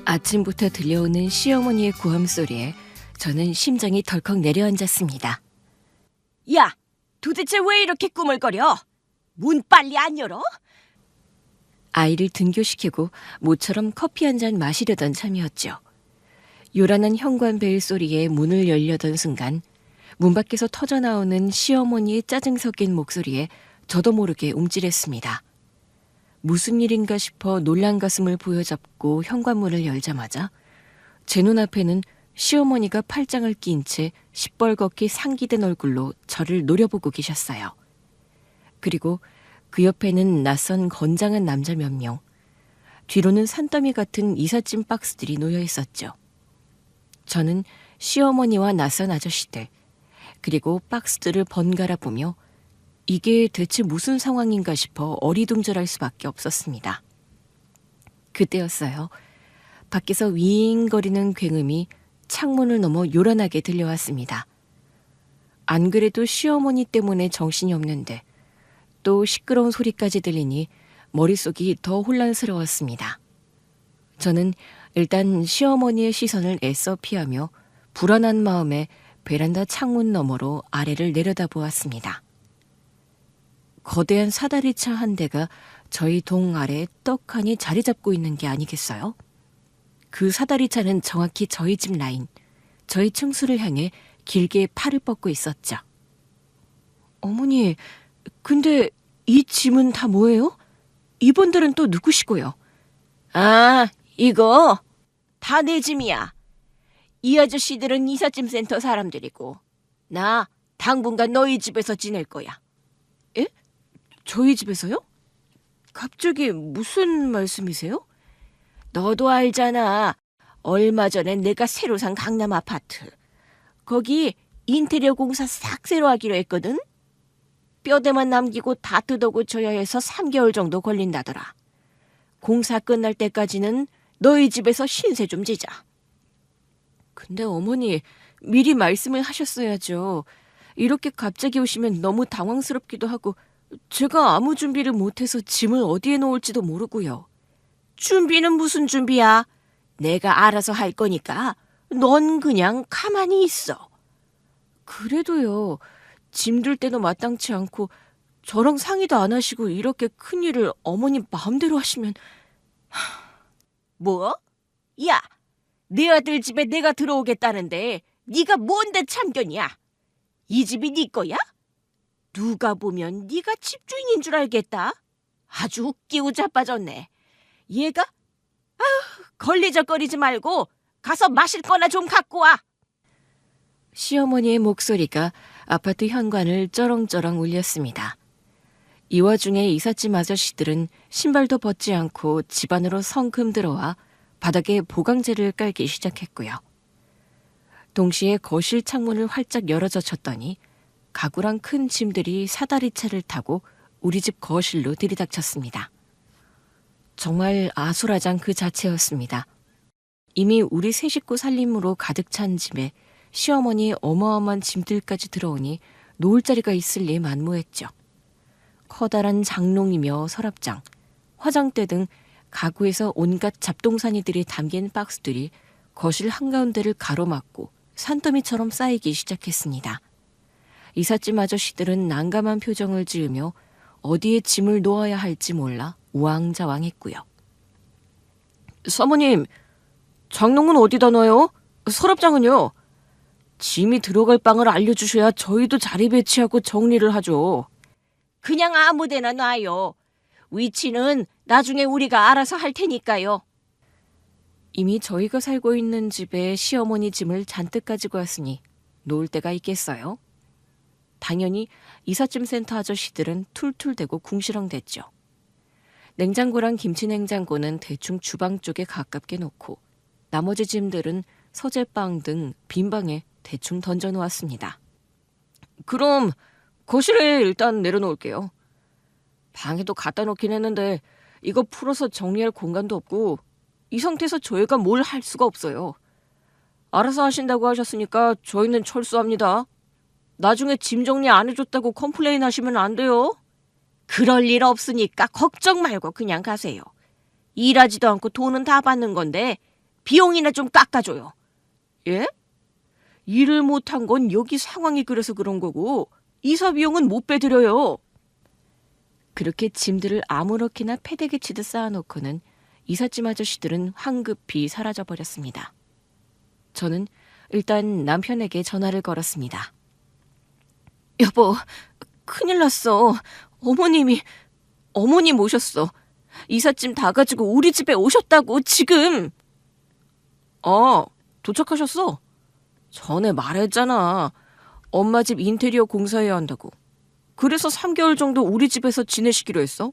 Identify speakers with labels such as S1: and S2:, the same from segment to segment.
S1: 아침부터 들려오는 시어머니의 고함 소리에 저는 심장이 덜컥 내려앉았습니다.
S2: 야, 도대체 왜 이렇게 꾸물거려? 문 빨리 안 열어?
S1: 아이를 등교시키고 모처럼 커피 한 잔 마시려던 참이었죠. 요란한 현관벨 소리에 문을 열려던 순간 문 밖에서 터져나오는 시어머니의 짜증 섞인 목소리에 저도 모르게 움찔했습니다. 무슨 일인가 싶어 놀란 가슴을 부여잡고 현관문을 열자마자 제 눈앞에는 시어머니가 팔짱을 낀 채 시뻘겋게 상기된 얼굴로 저를 노려보고 계셨어요. 그리고 그 옆에는 낯선 건장한 남자 몇 명, 뒤로는 산더미 같은 이삿짐 박스들이 놓여 있었죠. 저는 시어머니와 낯선 아저씨들, 그리고 박스들을 번갈아 보며 이게 대체 무슨 상황인가 싶어 어리둥절할 수밖에 없었습니다. 그때였어요. 밖에서 윙거리는 굉음이 창문을 넘어 요란하게 들려왔습니다. 안 그래도 시어머니 때문에 정신이 없는데 또 시끄러운 소리까지 들리니 머릿속이 더 혼란스러웠습니다. 저는 일단 시어머니의 시선을 애써 피하며 불안한 마음에 베란다 창문 너머로 아래를 내려다보았습니다. 거대한 사다리차 한 대가 저희 동 아래에 떡하니 자리 잡고 있는 게 아니겠어요? 그 사다리차는 정확히 저희 집 라인, 저희 층수를 향해 길게 팔을 뻗고 있었죠. 어머니, 근데 이 짐은 다 뭐예요? 이분들은 또 누구시고요?
S2: 아, 이거 다 내 짐이야. 이 아저씨들은 이삿짐 센터 사람들이고 나 당분간 너희 집에서 지낼 거야.
S1: 예? 저희 집에서요? 갑자기 무슨 말씀이세요?
S2: 너도 알잖아. 얼마 전에 내가 새로 산 강남 아파트. 거기 인테리어 공사 싹 새로 하기로 했거든. 뼈대만 남기고 다 뜯어고쳐야 해서 3개월 정도 걸린다더라. 공사 끝날 때까지는 너희 집에서 신세 좀 지자.
S1: 근데 어머니, 미리 말씀을 하셨어야죠. 이렇게 갑자기 오시면 너무 당황스럽기도 하고 제가 아무 준비를 못해서 짐을 어디에 놓을지도 모르고요.
S2: 준비는 무슨 준비야? 내가 알아서 할 거니까 넌 그냥 가만히 있어.
S1: 그래도요. 짐 들 때도 마땅치 않고 저랑 상의도 안 하시고 이렇게 큰일을 어머니 마음대로 하시면...
S2: 뭐? 야, 내 아들 집에 내가 들어오겠다는데 네가 뭔데 참견이야? 이 집이 네 거야? 누가 보면 네가 집주인인 줄 알겠다. 아주 웃기고 자빠졌네. 얘가? 아휴, 걸리적거리지 말고 가서 마실 거나 좀 갖고 와.
S1: 시어머니의 목소리가 아파트 현관을 쩌렁쩌렁 울렸습니다. 이 와중에 이삿짐 아저씨들은 신발도 벗지 않고 집 안으로 성큼 들어와 바닥에 보강재를 깔기 시작했고요. 동시에 거실 창문을 활짝 열어젖혔더니 가구랑 큰 짐들이 사다리차를 타고 우리 집 거실로 들이닥쳤습니다. 정말 아수라장 그 자체였습니다. 이미 우리 세 식구 살림으로 가득 찬 집에 시어머니의 어마어마한 짐들까지 들어오니 놓을 자리가 있을 리 만무했죠. 커다란 장롱이며 서랍장, 화장대 등 가구에서 온갖 잡동사니들이 담긴 박스들이 거실 한가운데를 가로막고 산더미처럼 쌓이기 시작했습니다. 이삿짐 아저씨들은 난감한 표정을 지으며 어디에 짐을 놓아야 할지 몰라 우왕좌왕했고요. 사모님, 장롱은 어디다 넣어요? 서랍장은요? 짐이 들어갈 방을 알려주셔야 저희도 자리 배치하고 정리를 하죠.
S2: 그냥 아무 데나 놔요. 위치는 나중에 우리가 알아서 할 테니까요.
S1: 이미 저희가 살고 있는 집에 시어머니 짐을 잔뜩 가지고 왔으니 놓을 데가 있겠어요? 당연히 이삿짐 센터 아저씨들은 툴툴대고 궁시렁댔죠. 냉장고랑 김치냉장고는 대충 주방 쪽에 가깝게 놓고 나머지 짐들은 서재방 등 빈방에 대충 던져놓았습니다. 그럼 거실에 일단 내려놓을게요. 방에도 갖다 놓긴 했는데 이거 풀어서 정리할 공간도 없고 이 상태에서 저희가 뭘 할 수가 없어요. 알아서 하신다고 하셨으니까 저희는 철수합니다. 나중에 짐 정리 안 해줬다고 컴플레인 하시면 안 돼요.
S2: 그럴 일 없으니까 걱정 말고 그냥 가세요. 일하지도 않고 돈은 다 받는 건데 비용이나 좀 깎아줘요.
S1: 예? 일을 못한 건 여기 상황이 그래서 그런 거고 이사 비용은 못 빼드려요. 그렇게 짐들을 아무렇게나 패대기 치듯 쌓아놓고는 이삿짐 아저씨들은 황급히 사라져버렸습니다. 저는 일단 남편에게 전화를 걸었습니다. 여보, 큰일 났어. 어머님 오셨어. 이삿짐 다 가지고 우리 집에 오셨다고 지금. 도착하셨어? 전에 말했잖아. 엄마 집 인테리어 공사해야 한다고. 그래서 3개월 정도 우리 집에서 지내시기로 했어.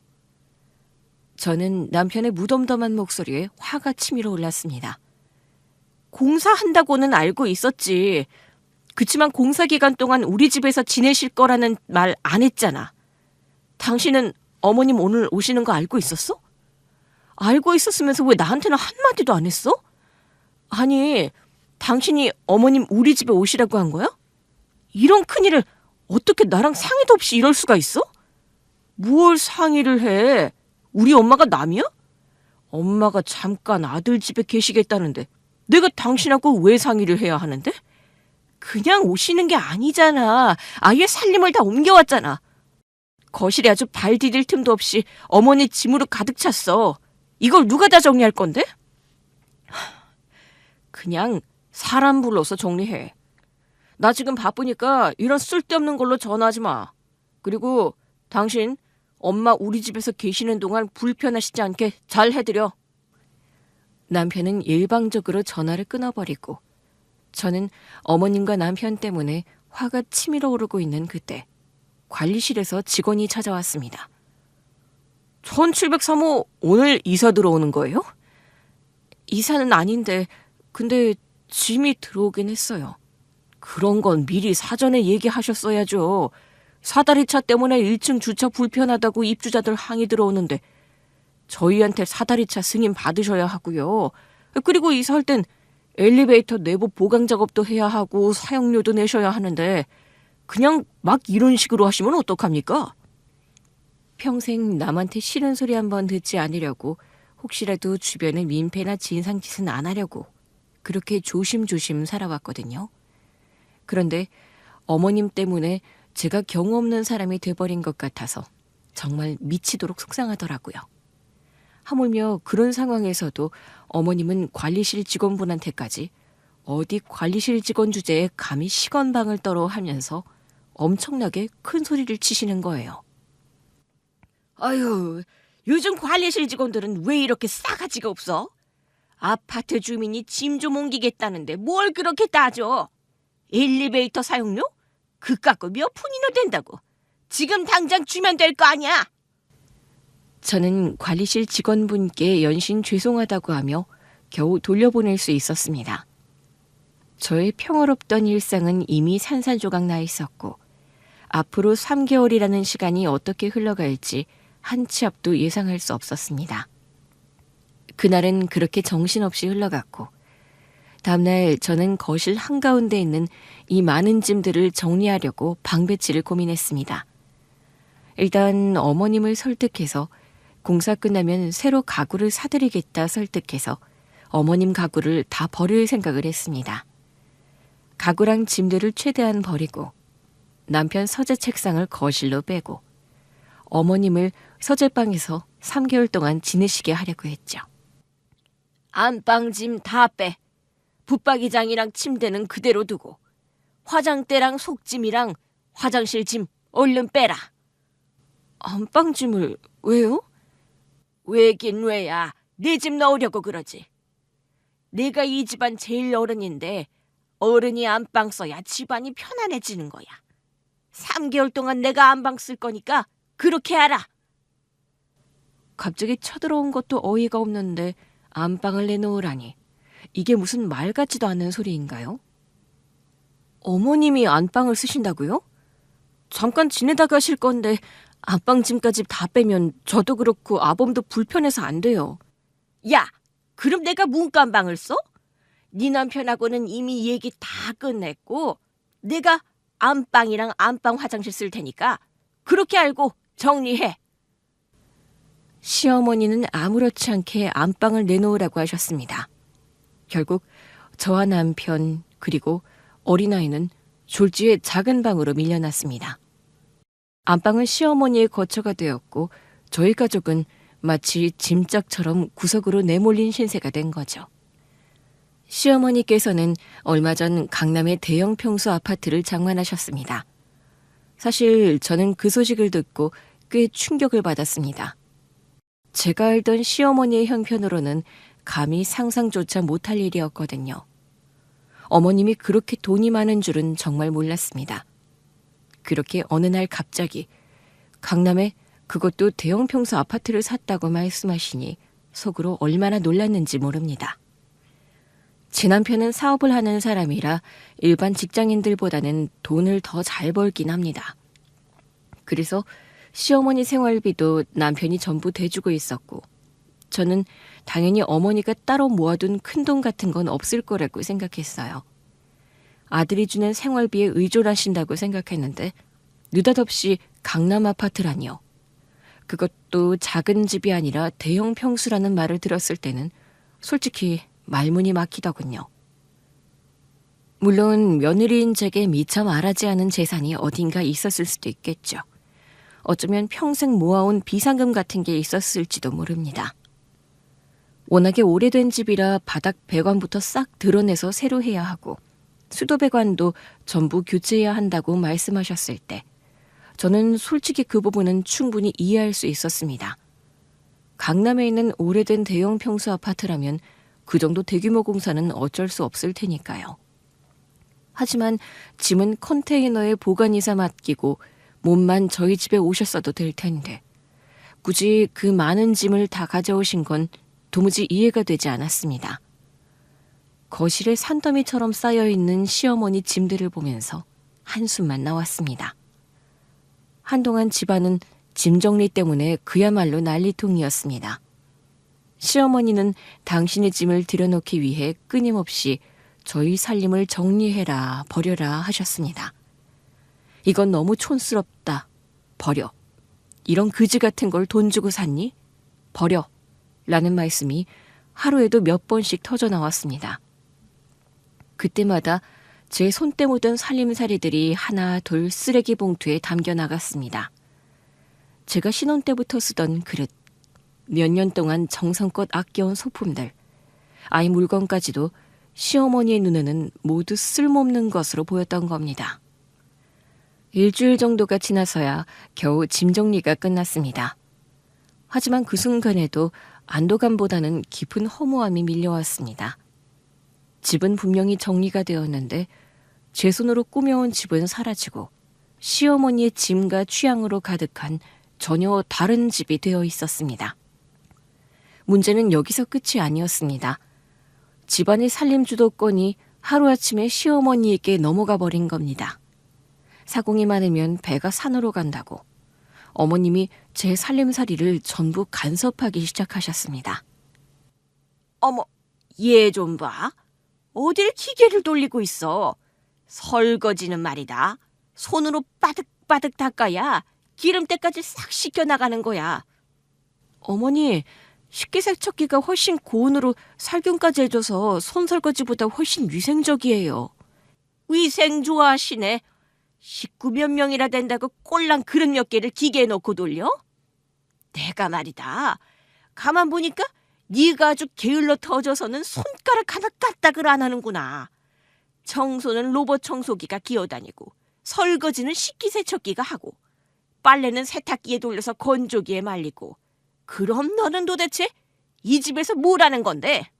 S1: 저는 남편의 무덤덤한 목소리에 화가 치밀어 올랐습니다. 공사한다고는 알고 있었지. 그치만 공사 기간 동안 우리 집에서 지내실 거라는 말 안 했잖아. 당신은 어머님 오늘 오시는 거 알고 있었어? 알고 있었으면서 왜 나한테는 한마디도 안 했어? 아니, 당신이 어머님 우리 집에 오시라고 한 거야? 이런 큰일을 어떻게 나랑 상의도 없이 이럴 수가 있어? 뭘 상의를 해? 우리 엄마가 남이야? 엄마가 잠깐 아들 집에 계시겠다는데 내가 당신하고 왜 상의를 해야 하는데? 그냥 오시는 게 아니잖아. 아예 살림을 다 옮겨왔잖아. 거실에 아주 발 디딜 틈도 없이 어머니 짐으로 가득 찼어. 이걸 누가 다 정리할 건데? 그냥 사람 불러서 정리해. 나 지금 바쁘니까 이런 쓸데없는 걸로 전화하지 마. 그리고 당신 엄마 우리 집에서 계시는 동안 불편하시지 않게 잘 해드려. 남편은 일방적으로 전화를 끊어버리고 저는 어머님과 남편 때문에 화가 치밀어 오르고 있는 그때 관리실에서 직원이 찾아왔습니다. 1703호 오늘 이사 들어오는 거예요? 이사는 아닌데 근데 짐이 들어오긴 했어요. 그런 건 미리 사전에 얘기하셨어야죠. 사다리차 때문에 1층 주차 불편하다고 입주자들 항의 들어오는데 저희한테 사다리차 승인 받으셔야 하고요. 그리고 이사할 땐 엘리베이터 내부 보강 작업도 해야 하고 사용료도 내셔야 하는데 그냥 막 이런 식으로 하시면 어떡합니까? 평생 남한테 싫은 소리 한번 듣지 않으려고 혹시라도 주변에 민폐나 진상짓은 안 하려고 그렇게 조심조심 살아왔거든요. 그런데 어머님 때문에 제가 경우 없는 사람이 돼버린 것 같아서 정말 미치도록 속상하더라고요. 하물며 그런 상황에서도 어머님은 관리실 직원분한테까지 어디 관리실 직원 주제에 감히 시건방을 떨어 하면서 엄청나게 큰 소리를 치시는 거예요.
S2: 아유, 요즘 관리실 직원들은 왜 이렇게 싸가지가 없어? 아파트 주민이 짐 좀 옮기겠다는데 뭘 그렇게 따져? 엘리베이터 사용료? 그깟 몇 푼이나 된다고. 지금 당장 주면 될 거 아니야?
S1: 저는 관리실 직원분께 연신 죄송하다고 하며 겨우 돌려보낼 수 있었습니다. 저의 평화롭던 일상은 이미 산산조각 나 있었고 앞으로 3개월이라는 시간이 어떻게 흘러갈지 한 치 앞도 예상할 수 없었습니다. 그날은 그렇게 정신없이 흘러갔고 다음날 저는 거실 한가운데 있는 이 많은 짐들을 정리하려고 방배치를 고민했습니다. 일단 어머님을 설득해서 공사 끝나면 새로 가구를 사드리겠다 설득해서 어머님 가구를 다 버릴 생각을 했습니다. 가구랑 짐들을 최대한 버리고 남편 서재 책상을 거실로 빼고 어머님을 서재방에서 3개월 동안 지내시게 하려고 했죠.
S2: 안방짐 다 빼. 붙박이장이랑 침대는 그대로 두고 화장대랑 속짐이랑 화장실 짐 얼른 빼라.
S1: 안방짐을 왜요?
S2: 왜긴 왜야. 내 집 넣으려고 그러지. 내가 이 집안 제일 어른인데 어른이 안방 써야 집안이 편안해지는 거야. 3개월 동안 내가 안방 쓸 거니까 그렇게 하라.
S1: 갑자기 쳐들어온 것도 어이가 없는데 안방을 내놓으라니. 이게 무슨 말 같지도 않은 소리인가요? 어머님이 안방을 쓰신다고요? 잠깐 지내다 가실 건데 안방짐까지 다 빼면 저도 그렇고 아범도 불편해서 안 돼요.
S2: 야, 그럼 내가 문간방을 써? 네 남편하고는 이미 얘기 다 끝냈고 내가 안방이랑 안방 화장실 쓸 테니까 그렇게 알고 정리해.
S1: 시어머니는 아무렇지 않게 안방을 내놓으라고 하셨습니다. 결국 저와 남편 그리고 어린아이는 졸지에 작은 방으로 밀려났습니다. 안방은 시어머니의 거처가 되었고 저희 가족은 마치 짐짝처럼 구석으로 내몰린 신세가 된 거죠. 시어머니께서는 얼마 전 강남의 대형 평수 아파트를 장만하셨습니다. 사실 저는 그 소식을 듣고 꽤 충격을 받았습니다. 제가 알던 시어머니의 형편으로는 감히 상상조차 못할 일이었거든요. 어머님이 그렇게 돈이 많은 줄은 정말 몰랐습니다. 그렇게 어느 날 갑자기 강남에 그것도 대형 평수 아파트를 샀다고 말씀하시니 속으로 얼마나 놀랐는지 모릅니다. 제 남편은 사업을 하는 사람이라 일반 직장인들보다는 돈을 더 잘 벌긴 합니다. 그래서 시어머니 생활비도 남편이 전부 대주고 있었고 저는 당연히 어머니가 따로 모아둔 큰돈 같은 건 없을 거라고 생각했어요. 아들이 주는 생활비에 의존하신다고 생각했는데 느닷없이 강남 아파트라니요. 그것도 작은 집이 아니라 대형 평수라는 말을 들었을 때는 솔직히 말문이 막히더군요. 물론 며느리인 제게 미처 말하지 않은 재산이 어딘가 있었을 수도 있겠죠. 어쩌면 평생 모아온 비상금 같은 게 있었을지도 모릅니다. 워낙에 오래된 집이라 바닥 배관부터 싹 드러내서 새로 해야 하고 수도 배관도 전부 교체해야 한다고 말씀하셨을 때 저는 솔직히 그 부분은 충분히 이해할 수 있었습니다. 강남에 있는 오래된 대형 평수 아파트라면 그 정도 대규모 공사는 어쩔 수 없을 테니까요. 하지만 짐은 컨테이너에 보관이사 맡기고 몸만 저희 집에 오셨어도 될 텐데 굳이 그 많은 짐을 다 가져오신 건 도무지 이해가 되지 않았습니다. 거실에 산더미처럼 쌓여있는 시어머니 짐들을 보면서 한숨만 나왔습니다. 한동안 집안은 짐 정리 때문에 그야말로 난리통이었습니다. 시어머니는 당신의 짐을 들여놓기 위해 끊임없이 저희 살림을 정리해라, 버려라 하셨습니다. 이건 너무 촌스럽다. 버려. 이런 그지 같은 걸 돈 주고 샀니? 버려. 라는 말씀이 하루에도 몇 번씩 터져 나왔습니다. 그때마다 제 손때 묻은 살림살이들이 하나 둘 쓰레기 봉투에 담겨 나갔습니다. 제가 신혼 때부터 쓰던 그릇, 몇 년 동안 정성껏 아껴온 소품들, 아이 물건까지도 시어머니의 눈에는 모두 쓸모없는 것으로 보였던 겁니다. 일주일 정도가 지나서야 겨우 짐 정리가 끝났습니다. 하지만 그 순간에도 안도감보다는 깊은 허무함이 밀려왔습니다. 집은 분명히 정리가 되었는데 제 손으로 꾸며온 집은 사라지고 시어머니의 짐과 취향으로 가득한 전혀 다른 집이 되어 있었습니다. 문제는 여기서 끝이 아니었습니다. 집안의 살림 주도권이 하루아침에 시어머니에게 넘어가 버린 겁니다. 사공이 많으면 배가 산으로 간다고 어머님이 제 살림살이를 전부 간섭하기 시작하셨습니다.
S2: 어머, 얘 좀 봐. 어딜 기계를 돌리고 있어. 설거지는 말이다. 손으로 바득바득 닦아야 기름때까지 싹 씻겨나가는 거야.
S1: 어머니, 식기세척기가 훨씬 고온으로 살균까지 해줘서 손설거지보다 훨씬 위생적이에요.
S2: 위생 좋아하시네. 식구 몇 명이라 된다고 꼴랑 그릇 몇 개를 기계에 넣고 돌려? 내가 말이다. 가만 보니까 네가 아주 게을러 터져서는 손가락 하나 까딱을 안 하는구나. 청소는 로봇 청소기가 기어다니고 설거지는 식기세척기가 하고 빨래는 세탁기에 돌려서 건조기에 말리고 그럼 너는 도대체 이 집에서 뭘 하는 건데?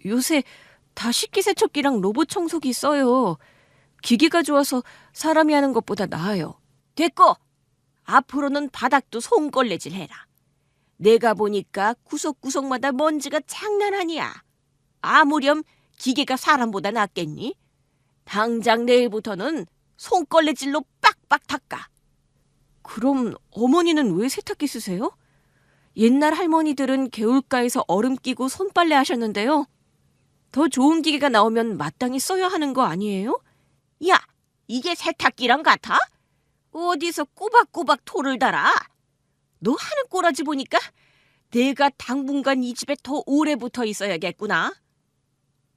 S1: 요새 다 식기세척기랑 로봇 청소기 써요. 기계가 좋아서 사람이 하는 것보다 나아요.
S2: 됐고 앞으로는 바닥도 손걸레질 해라. 내가 보니까 구석구석마다 먼지가 장난 아니야. 아무렴 기계가 사람보다 낫겠니? 당장 내일부터는 손걸레질로 빡빡 닦아.
S1: 그럼 어머니는 왜 세탁기 쓰세요? 옛날 할머니들은 개울가에서 얼음 끼고 손빨래 하셨는데요. 더 좋은 기계가 나오면 마땅히 써야 하는 거 아니에요?
S2: 야, 이게 세탁기랑 같아? 어디서 꼬박꼬박 토를 달아? 너 하는 꼬라지 보니까 내가 당분간 이 집에 더 오래 붙어 있어야겠구나.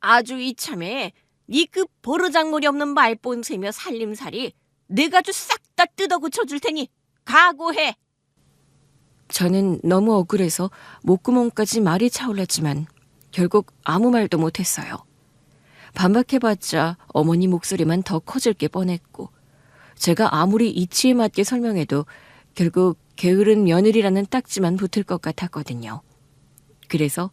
S2: 아주 이참에 니 그 버르장머리 없는 말본새며 살림살이 내가 아주 싹 다 뜯어고쳐 줄 테니 각오해.
S1: 저는 너무 억울해서 목구멍까지 말이 차올랐지만 결국 아무 말도 못했어요. 반박해봤자 어머니 목소리만 더 커질 게 뻔했고 제가 아무리 이치에 맞게 설명해도 결국 게으른 며느리라는 딱지만 붙을 것 같았거든요. 그래서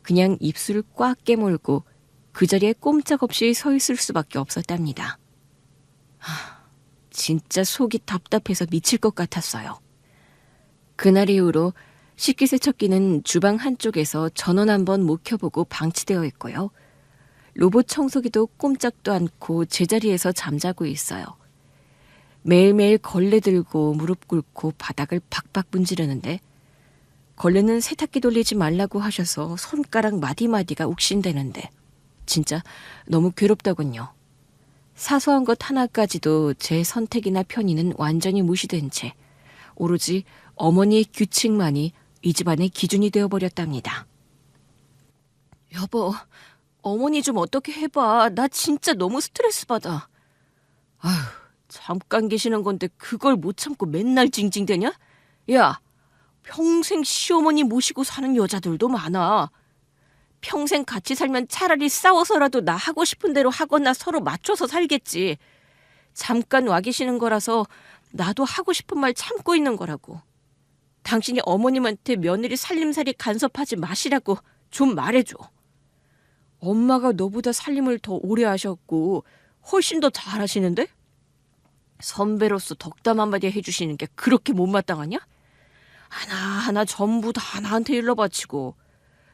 S1: 그냥 입술을 꽉 깨물고 그 자리에 꼼짝없이 서 있을 수밖에 없었답니다. 진짜 속이 답답해서 미칠 것 같았어요. 그날 이후로 식기세척기는 주방 한쪽에서 전원 한번 못 켜보고 방치되어 있고요. 로봇 청소기도 꼼짝도 않고 제자리에서 잠자고 있어요. 매일매일 걸레 들고 무릎 꿇고 바닥을 박박 문지르는데 걸레는 세탁기 돌리지 말라고 하셔서 손가락 마디마디가 욱신대는데 진짜 너무 괴롭더군요. 사소한 것 하나까지도 제 선택이나 편의는 완전히 무시된 채 오로지 어머니의 규칙만이 이 집안의 기준이 되어버렸답니다. 여보, 어머니 좀 어떻게 해봐. 나 진짜 너무 스트레스 받아. 아휴, 잠깐 계시는 건데 그걸 못 참고 맨날 징징대냐? 야, 평생 시어머니 모시고 사는 여자들도 많아. 평생 같이 살면 차라리 싸워서라도 나 하고 싶은 대로 하거나 서로 맞춰서 살겠지. 잠깐 와 계시는 거라서 나도 하고 싶은 말 참고 있는 거라고. 당신이 어머님한테 며느리 살림살이 간섭하지 마시라고 좀 말해줘. 엄마가 너보다 살림을 더 오래 하셨고 훨씬 더 잘하시는데? 선배로서 덕담 한마디 해주시는 게 그렇게 못마땅하냐? 하나하나 전부 다 나한테 일러바치고.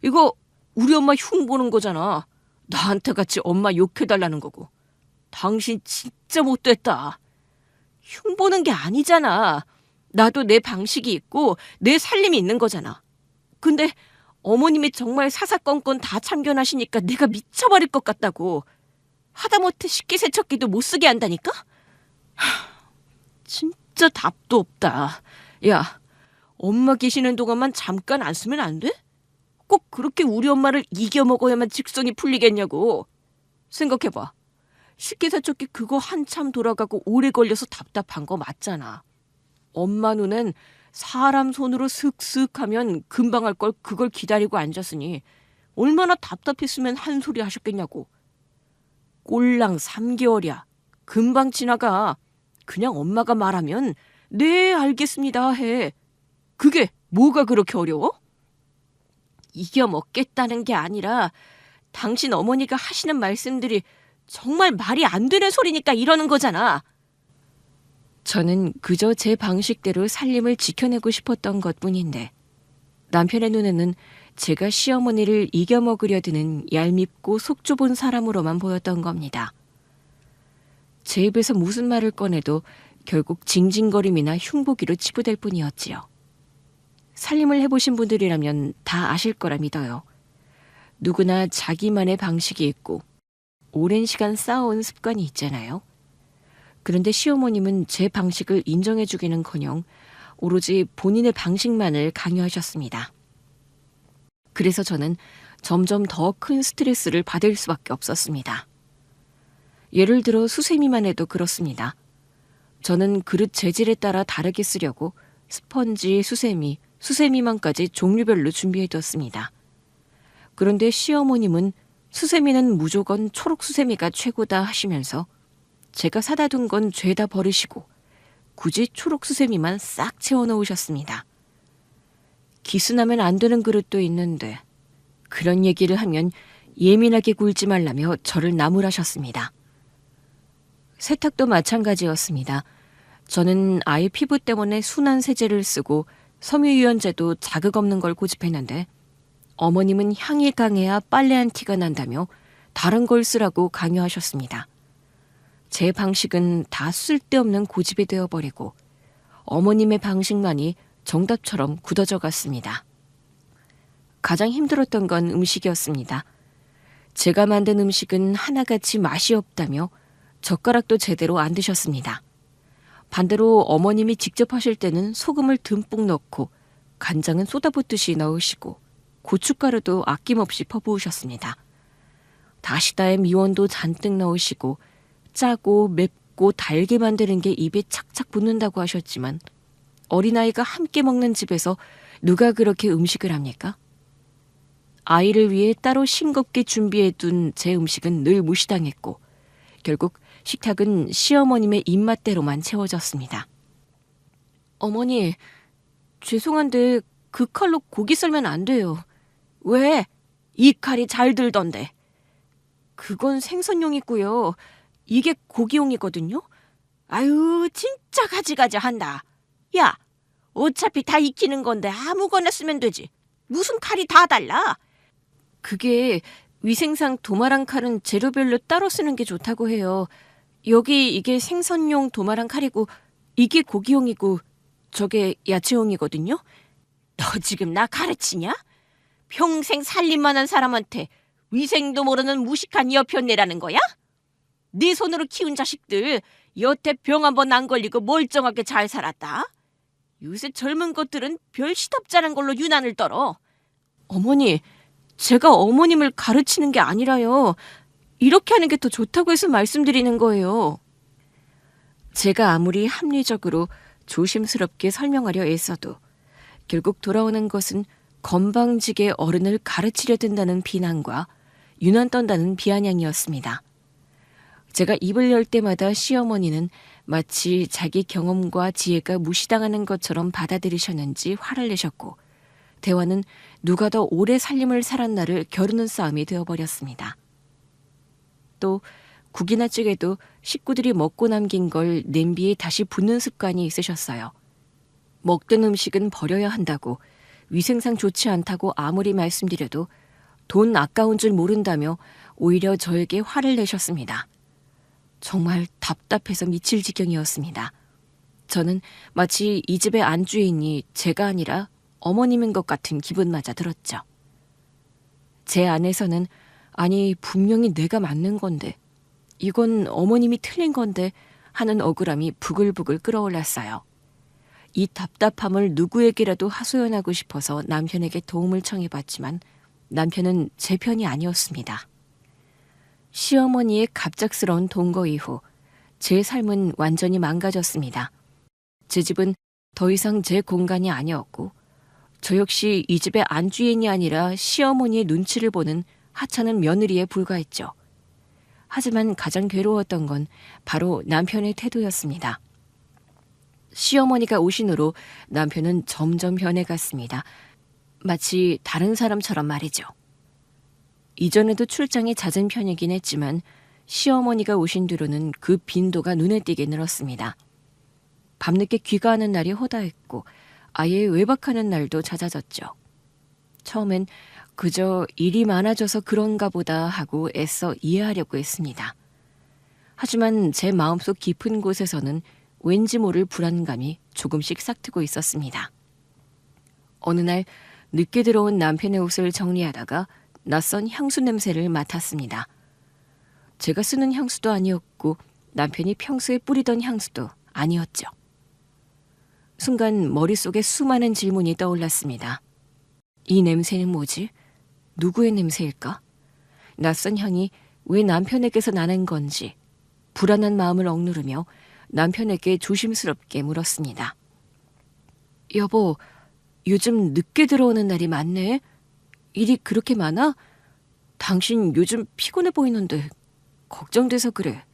S1: 이거 우리 엄마 흉보는 거잖아. 나한테 같이 엄마 욕해달라는 거고. 당신 진짜 못됐다. 흉보는 게 아니잖아. 나도 내 방식이 있고 내 살림이 있는 거잖아. 근데 어머님이 정말 사사건건 다 참견하시니까 내가 미쳐버릴 것 같다고. 하다못해 식기세척기도 못 쓰게 한다니까? 진짜 답도 없다. 야, 엄마 계시는 동안만 잠깐 안 쓰면 안 돼? 꼭 그렇게 우리 엄마를 이겨먹어야만 직성이 풀리겠냐고. 생각해봐. 식기세척기 그거 한참 돌아가고 오래 걸려서 답답한 거 맞잖아. 엄마 눈엔 사람 손으로 슥슥 하면 금방 할 걸 그걸 기다리고 앉았으니 얼마나 답답했으면 한 소리 하셨겠냐고. 꼴랑 3개월이야. 금방 지나가. 그냥 엄마가 말하면 네 알겠습니다 해. 그게 뭐가 그렇게 어려워? 이겨먹겠다는 게 아니라 당신 어머니가 하시는 말씀들이 정말 말이 안 되는 소리니까 이러는 거잖아. 저는 그저 제 방식대로 살림을 지켜내고 싶었던 것뿐인데 남편의 눈에는 제가 시어머니를 이겨먹으려 드는 얄밉고 속 좁은 사람으로만 보였던 겁니다. 제 입에서 무슨 말을 꺼내도 결국 징징거림이나 흉보기로 치부될 뿐이었지요. 살림을 해보신 분들이라면 다 아실 거라 믿어요. 누구나 자기만의 방식이 있고 오랜 시간 쌓아온 습관이 있잖아요. 그런데 시어머님은 제 방식을 인정해주기는커녕 오로지 본인의 방식만을 강요하셨습니다. 그래서 저는 점점 더 큰 스트레스를 받을 수밖에 없었습니다. 예를 들어 수세미만 해도 그렇습니다. 저는 그릇 재질에 따라 다르게 쓰려고 스펀지, 수세미, 수세미만까지 종류별로 준비해뒀습니다. 그런데 시어머님은 수세미는 무조건 초록 수세미가 최고다 하시면서 제가 사다 둔 건 죄다 버리시고 굳이 초록 수세미만 싹 채워놓으셨습니다. 기스나면 안 되는 그릇도 있는데 그런 얘기를 하면 예민하게 굴지 말라며 저를 나무라셨습니다. 세탁도 마찬가지였습니다. 저는 아이 피부 때문에 순한 세제를 쓰고 섬유유연제도 자극 없는 걸 고집했는데 어머님은 향이 강해야 빨래한 티가 난다며 다른 걸 쓰라고 강요하셨습니다. 제 방식은 다 쓸데없는 고집이 되어버리고 어머님의 방식만이 정답처럼 굳어져 갔습니다. 가장 힘들었던 건 음식이었습니다. 제가 만든 음식은 하나같이 맛이 없다며 젓가락도 제대로 안 드셨습니다. 반대로 어머님이 직접 하실 때는 소금을 듬뿍 넣고 간장은 쏟아붓듯이 넣으시고 고춧가루도 아낌없이 퍼부으셨습니다. 다시다에 미원도 잔뜩 넣으시고 짜고 맵고 달게 만드는 게 입에 착착 붙는다고 하셨지만 어린아이가 함께 먹는 집에서 누가 그렇게 음식을 합니까? 아이를 위해 따로 싱겁게 준비해둔 제 음식은 늘 무시당했고 결국 식탁은 시어머님의 입맛대로만 채워졌습니다. 어머니, 죄송한데 그 칼로 고기 썰면 안 돼요.
S2: 왜? 이 칼이 잘 들던데.
S1: 그건 생선용이고요. 이게 고기용이거든요.
S2: 아유, 진짜 가지가지 한다. 야, 어차피 다 익히는 건데 아무거나 쓰면 되지. 무슨 칼이 다 달라?
S1: 그게 위생상 도마랑 칼은 재료별로 따로 쓰는 게 좋다고 해요. 여기 이게 생선용 도마랑 칼이고 이게 고기용이고 저게 야채용이거든요.
S2: 너 지금 나 가르치냐? 평생 살림만 한 사람한테 위생도 모르는 무식한 여편네라는 거야? 네 손으로 키운 자식들 여태 병 한 번 안 걸리고 멀쩡하게 잘 살았다. 요새 젊은 것들은 별 시덥잖은 걸로 유난을 떨어.
S1: 어머니, 제가 어머님을 가르치는 게 아니라요. 이렇게 하는 게 더 좋다고 해서 말씀드리는 거예요. 제가 아무리 합리적으로 조심스럽게 설명하려 애써도 결국 돌아오는 것은 건방지게 어른을 가르치려 든다는 비난과 유난 떤다는 비아냥이었습니다. 제가 입을 열 때마다 시어머니는 마치 자기 경험과 지혜가 무시당하는 것처럼 받아들이셨는지 화를 내셨고 대화는 누가 더 오래 살림을 살았나를 겨루는 싸움이 되어버렸습니다. 또 국이나 찌개도 식구들이 먹고 남긴 걸 냄비에 다시 붓는 습관이 있으셨어요. 먹던 음식은 버려야 한다고 위생상 좋지 않다고 아무리 말씀드려도 돈 아까운 줄 모른다며 오히려 저에게 화를 내셨습니다. 정말 답답해서 미칠 지경이었습니다. 저는 마치 이 집의 안주인이 제가 아니라 어머님인 것 같은 기분마저 들었죠. 제 안에서는 아니 분명히 내가 맞는 건데 이건 어머님이 틀린 건데 하는 억울함이 부글부글 끓어올랐어요. 이 답답함을 누구에게라도 하소연하고 싶어서 남편에게 도움을 청해봤지만 남편은 제 편이 아니었습니다. 시어머니의 갑작스러운 동거 이후 제 삶은 완전히 망가졌습니다. 제 집은 더 이상 제 공간이 아니었고 저 역시 이 집의 안주인이 아니라 시어머니의 눈치를 보는 하찮은 며느리에 불과했죠. 하지만 가장 괴로웠던 건 바로 남편의 태도였습니다. 시어머니가 오신 후로 남편은 점점 변해갔습니다. 마치 다른 사람처럼 말이죠. 이전에도 출장이 잦은 편이긴 했지만 시어머니가 오신 뒤로는 그 빈도가 눈에 띄게 늘었습니다. 밤늦게 귀가하는 날이 허다했고 아예 외박하는 날도 잦아졌죠. 처음엔 그저 일이 많아져서 그런가 보다 하고 애써 이해하려고 했습니다. 하지만 제 마음속 깊은 곳에서는 왠지 모를 불안감이 조금씩 싹트고 있었습니다. 어느 날 늦게 들어온 남편의 옷을 정리하다가 낯선 향수 냄새를 맡았습니다. 제가 쓰는 향수도 아니었고 남편이 평소에 뿌리던 향수도 아니었죠. 순간 머릿속에 수많은 질문이 떠올랐습니다. 이 냄새는 뭐지? 누구의 냄새일까? 낯선 향이 왜 남편에게서 나는 건지 불안한 마음을 억누르며 남편에게 조심스럽게 물었습니다. 여보, 요즘 늦게 들어오는 날이 많네? 일이 그렇게 많아? 당신 요즘 피곤해 보이는데 걱정돼서 그래.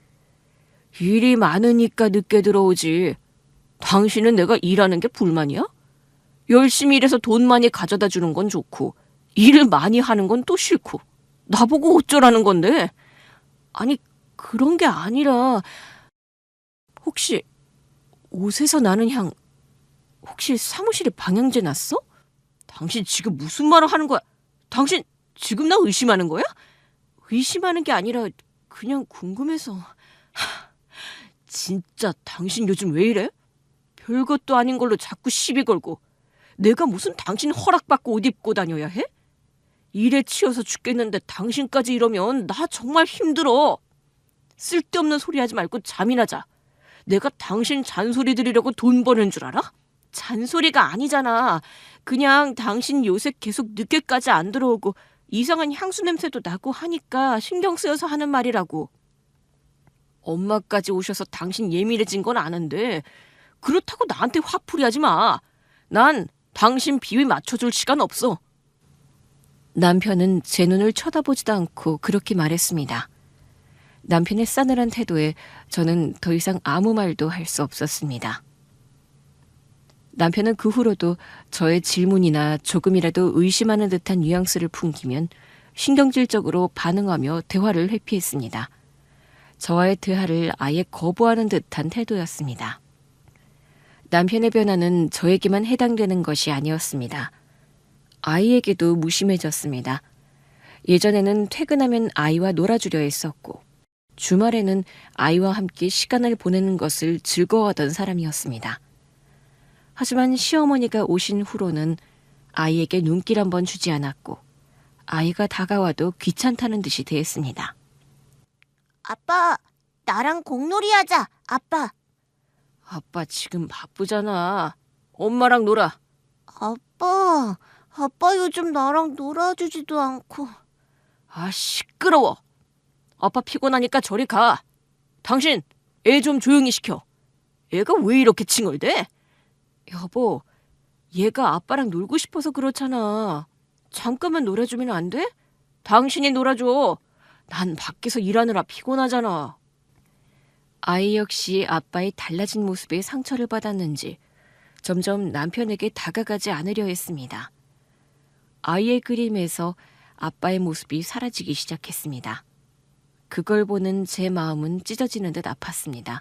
S1: 일이 많으니까 늦게 들어오지. 당신은 내가 일하는 게 불만이야? 열심히 일해서 돈 많이 가져다 주는 건 좋고 일을 많이 하는 건 또 싫고 나보고 어쩌라는 건데? 아니 그런 게 아니라 혹시 옷에서 나는 향 혹시 사무실에 방향제 났어? 당신 지금 무슨 말을 하는 거야? 당신 지금 나 의심하는 거야? 의심하는 게 아니라 그냥 궁금해서. 진짜 당신 요즘 왜 이래? 별것도 아닌 걸로 자꾸 시비 걸고 내가 무슨 당신 허락받고 옷 입고 다녀야 해? 일에 치여서 죽겠는데 당신까지 이러면 나 정말 힘들어. 쓸데없는 소리 하지 말고 잠이나 자. 내가 당신 잔소리 들으려고 돈 버는 줄 알아? 잔소리가 아니잖아. 그냥 당신 요새 계속 늦게까지 안 들어오고
S2: 이상한 향수 냄새도 나고 하니까 신경 쓰여서 하는 말이라고. 엄마까지 오셔서 당신 예민해진 건 아는데 그렇다고 나한테 화풀이하지 마. 난 당신 비위 맞춰줄 시간 없어.
S1: 남편은 제 눈을 쳐다보지도 않고 그렇게 말했습니다. 남편의 싸늘한 태도에 저는 더 이상 아무 말도 할 수 없었습니다. 남편은 그 후로도 저의 질문이나 조금이라도 의심하는 듯한 뉘앙스를 풍기면 신경질적으로 반응하며 대화를 회피했습니다. 저와의 대화를 아예 거부하는 듯한 태도였습니다. 남편의 변화는 저에게만 해당되는 것이 아니었습니다. 아이에게도 무심해졌습니다. 예전에는 퇴근하면 아이와 놀아주려 했었고 주말에는 아이와 함께 시간을 보내는 것을 즐거워하던 사람이었습니다. 하지만 시어머니가 오신 후로는 아이에게 눈길 한번 주지 않았고 아이가 다가와도 귀찮다는 듯이 대했습니다.
S2: 아빠, 나랑 공놀이 하자, 아빠.
S1: 아빠 지금 바쁘잖아. 엄마랑 놀아.
S2: 아빠 요즘 나랑 놀아주지도 않고.
S1: 아, 시끄러워. 아빠 피곤하니까 저리 가. 당신 애 좀 조용히 시켜. 애가 왜 이렇게 칭얼대? 여보, 얘가 아빠랑 놀고 싶어서 그렇잖아. 잠깐만 놀아주면 안 돼? 당신이 놀아줘. 난 밖에서 일하느라 피곤하잖아. 아이 역시 아빠의 달라진 모습에 상처를 받았는지 점점 남편에게 다가가지 않으려 했습니다. 아이의 그림에서 아빠의 모습이 사라지기 시작했습니다. 그걸 보는 제 마음은 찢어지는 듯 아팠습니다.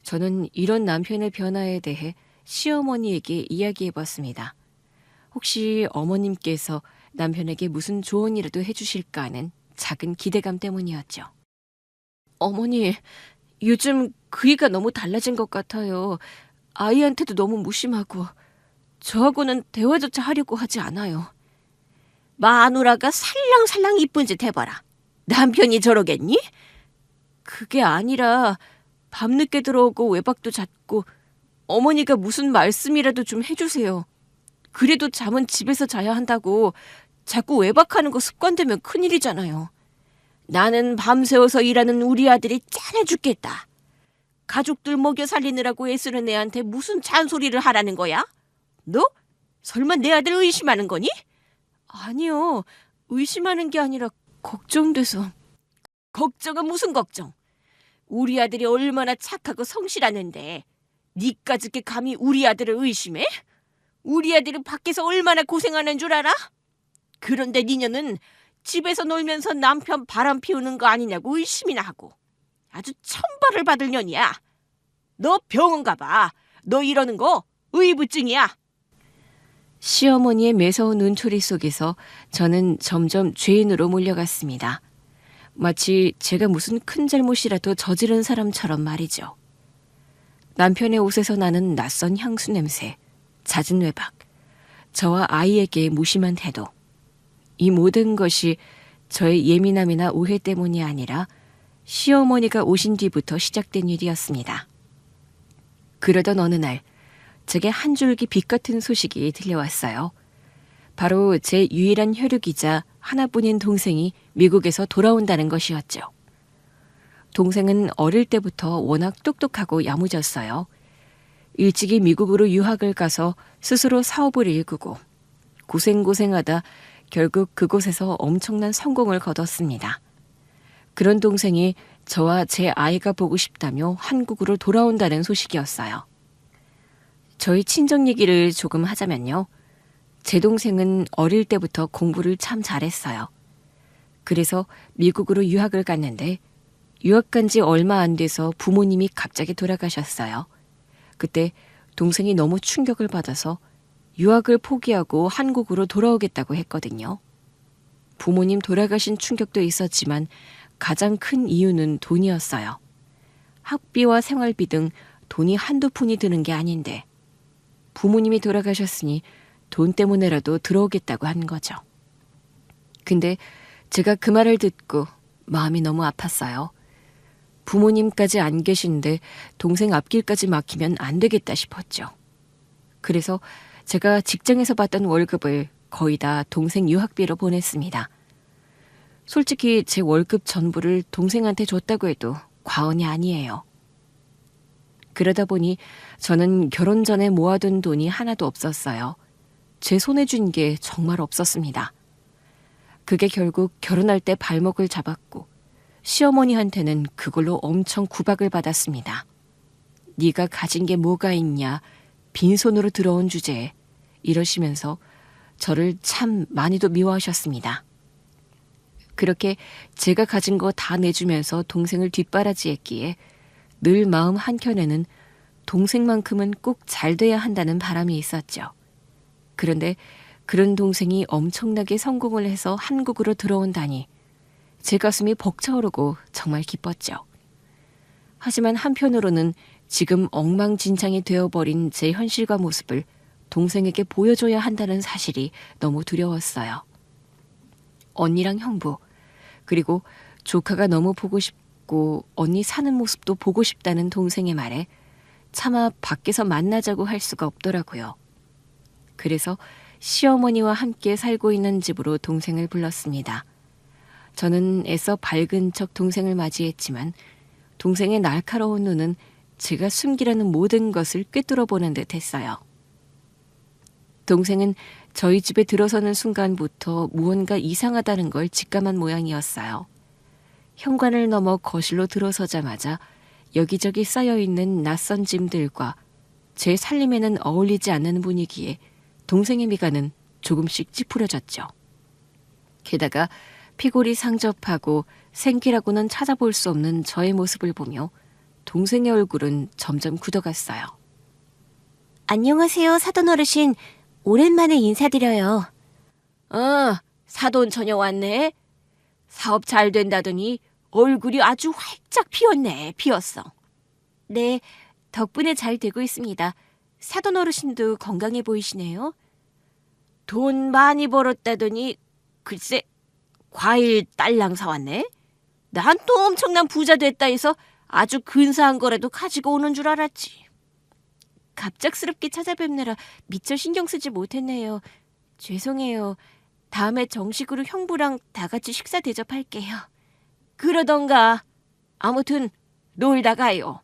S1: 저는 이런 남편의 변화에 대해 시어머니에게 이야기해봤습니다. 혹시 어머님께서 남편에게 무슨 조언이라도 해주실까 하는 작은 기대감 때문이었죠. 어머니, 요즘 그이가 너무 달라진 것 같아요. 아이한테도 너무 무심하고 저하고는 대화조차 하려고 하지 않아요.
S2: 마누라가 살랑살랑 이쁜 짓 해봐라. 남편이 저러겠니?
S1: 그게 아니라 밤늦게 들어오고 외박도 잦고 어머니가 무슨 말씀이라도 좀 해주세요. 그래도 잠은 집에서 자야 한다고 자꾸 외박하는 거 습관되면 큰일이잖아요.
S2: 나는 밤새워서 일하는 우리 아들이 짠해 죽겠다. 가족들 먹여 살리느라고 애쓰는 애한테 무슨 잔소리를 하라는 거야? 너? 설마 내 아들 의심하는 거니?
S1: 아니요. 의심하는 게 아니라 걱정돼서.
S2: 걱정은 무슨 걱정? 우리 아들이 얼마나 착하고 성실하는데 니까짓 게 감히 우리 아들을 의심해? 우리 아들은 밖에서 얼마나 고생하는 줄 알아? 그런데 니녀는 집에서 놀면서 남편 바람 피우는 거 아니냐고 의심이나 하고 아주 천벌을 받을 년이야. 너 병원 가봐. 너 이러는 거 의부증이야.
S1: 시어머니의 매서운 눈초리 속에서 저는 점점 죄인으로 몰려갔습니다. 마치 제가 무슨 큰 잘못이라도 저지른 사람처럼 말이죠. 남편의 옷에서 나는 낯선 향수 냄새, 잦은 외박, 저와 아이에게 무심한 태도. 이 모든 것이 저의 예민함이나 오해 때문이 아니라 시어머니가 오신 뒤부터 시작된 일이었습니다. 그러던 어느 날 제게 한 줄기 빛 같은 소식이 들려왔어요. 바로 제 유일한 혈육이자 하나뿐인 동생이 미국에서 돌아온다는 것이었죠. 동생은 어릴 때부터 워낙 똑똑하고 야무졌어요. 일찍이 미국으로 유학을 가서 스스로 사업을 일구고 고생고생하다 결국 그곳에서 엄청난 성공을 거뒀습니다. 그런 동생이 저와 제 아이가 보고 싶다며 한국으로 돌아온다는 소식이었어요. 저희 친정 얘기를 조금 하자면요. 제 동생은 어릴 때부터 공부를 참 잘했어요. 그래서 미국으로 유학을 갔는데 유학 간 지 얼마 안 돼서 부모님이 갑자기 돌아가셨어요. 그때 동생이 너무 충격을 받아서 유학을 포기하고 한국으로 돌아오겠다고 했거든요. 부모님 돌아가신 충격도 있었지만 가장 큰 이유는 돈이었어요. 학비와 생활비 등 돈이 한두 푼이 드는 게 아닌데 부모님이 돌아가셨으니 돈 때문에라도 들어오겠다고 한 거죠. 근데 제가 그 말을 듣고 마음이 너무 아팠어요. 부모님까지 안 계신데 동생 앞길까지 막히면 안 되겠다 싶었죠. 그래서 제가 직장에서 받던 월급을 거의 다 동생 유학비로 보냈습니다. 솔직히 제 월급 전부를 동생한테 줬다고 해도 과언이 아니에요. 그러다 보니 저는 결혼 전에 모아둔 돈이 하나도 없었어요. 제 손에 쥔 게 정말 없었습니다. 그게 결국 결혼할 때 발목을 잡았고 시어머니한테는 그걸로 엄청 구박을 받았습니다. 네가 가진 게 뭐가 있냐, 빈손으로 들어온 주제에 이러시면서 저를 참 많이도 미워하셨습니다. 그렇게 제가 가진 거 다 내주면서 동생을 뒷바라지했기에 늘 마음 한켠에는 동생만큼은 꼭 잘 돼야 한다는 바람이 있었죠. 그런데 그런 동생이 엄청나게 성공을 해서 한국으로 들어온다니 제 가슴이 벅차오르고 정말 기뻤죠. 하지만 한편으로는 지금 엉망진창이 되어버린 제 현실과 모습을 동생에게 보여줘야 한다는 사실이 너무 두려웠어요. 언니랑 형부, 그리고 조카가 너무 보고 싶고 언니 사는 모습도 보고 싶다는 동생의 말에 차마 밖에서 만나자고 할 수가 없더라고요. 그래서 시어머니와 함께 살고 있는 집으로 동생을 불렀습니다. 저는 애써 밝은 척 동생을 맞이했지만 동생의 날카로운 눈은 제가 숨기려는 모든 것을 꿰뚫어 보는 듯 했어요. 동생은 저희 집에 들어서는 순간부터 무언가 이상하다는 걸 직감한 모양이었어요. 현관을 넘어 거실로 들어서자마자 여기저기 쌓여있는 낯선 짐들과 제 살림에는 어울리지 않는 분위기에 동생의 미간은 조금씩 찌푸려졌죠. 게다가 피골이 상접하고 생기라고는 찾아볼 수 없는 저의 모습을 보며 동생의 얼굴은 점점 굳어갔어요.
S2: 안녕하세요, 사돈 어르신. 오랜만에 인사드려요. 사돈 처녀 왔네. 사업 잘 된다더니 얼굴이 아주 활짝 피었어. 네, 덕분에 잘 되고 있습니다. 사돈 어르신도 건강해 보이시네요. 돈 많이 벌었다더니 글쎄 과일 딸랑 사왔네. 난 또 엄청난 부자 됐다 해서 아주 근사한 거라도 가지고 오는 줄 알았지. 갑작스럽게 찾아뵙느라 미처 신경 쓰지 못했네요. 죄송해요. 다음에 정식으로 형부랑 다 같이 식사 대접할게요. 그러던가. 아무튼 놀다 가요.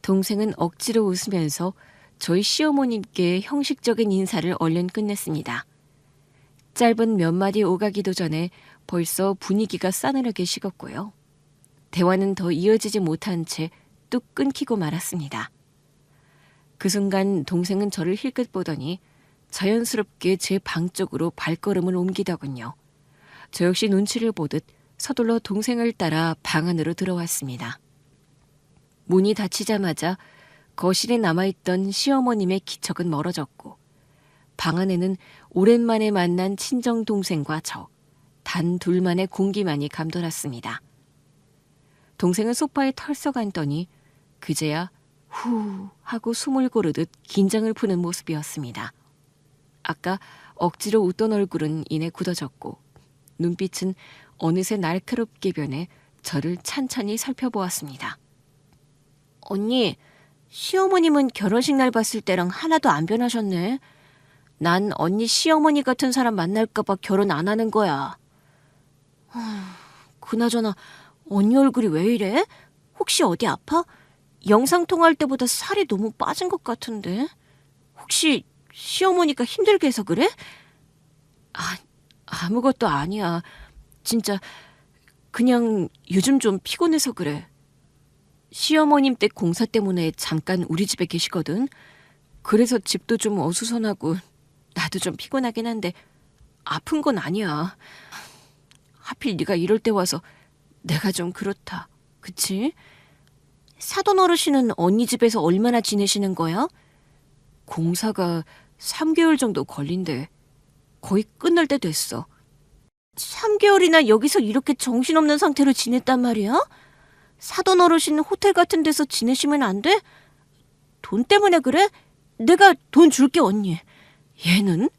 S1: 동생은 억지로 웃으면서 저희 시어머님께 형식적인 인사를 얼른 끝냈습니다. 짧은 몇 마디 오가기도 전에 벌써 분위기가 싸늘하게 식었고요. 대화는 더 이어지지 못한 채 뚝 끊기고 말았습니다. 그 순간 동생은 저를 힐끗 보더니 자연스럽게 제 방 쪽으로 발걸음을 옮기더군요. 저 역시 눈치를 보듯 서둘러 동생을 따라 방 안으로 들어왔습니다. 문이 닫히자마자 거실에 남아있던 시어머님의 기척은 멀어졌고 방 안에는 오랜만에 만난 친정 동생과 저, 단 둘만의 공기만이 감돌았습니다. 동생은 소파에 털썩 앉더니 그제야 후 하고 숨을 고르듯 긴장을 푸는 모습이었습니다. 아까 억지로 웃던 얼굴은 이내 굳어졌고 눈빛은 어느새 날카롭게 변해 저를 찬찬히 살펴보았습니다.
S2: 언니, 시어머님은 결혼식 날 봤을 때랑 하나도 안 변하셨네. 난 언니 시어머니 같은 사람 만날까봐 결혼 안 하는 거야. 그나저나 언니 얼굴이 왜 이래? 혹시 어디 아파? 영상통화할 때보다 살이 너무 빠진 것 같은데. 혹시 시어머니가 힘들게 해서 그래?
S1: 아무것도 아니야. 진짜 그냥 요즘 좀 피곤해서 그래. 시어머님 댁 공사 때문에 잠깐 우리 집에 계시거든. 그래서 집도 좀 어수선하고 나도 좀 피곤하긴 한데 아픈 건 아니야. 하필 네가 이럴 때 와서 내가 좀 그렇다. 그치?
S2: 사돈 어르신은 언니 집에서 얼마나 지내시는 거야?
S1: 공사가 3개월 정도 걸린대. 거의 끝날 때 됐어.
S2: 3개월이나 여기서 이렇게 정신없는 상태로 지냈단 말이야? 사돈 어르신 호텔 같은 데서 지내시면 안 돼? 돈 때문에 그래? 내가 돈 줄게, 언니.
S1: 얘는?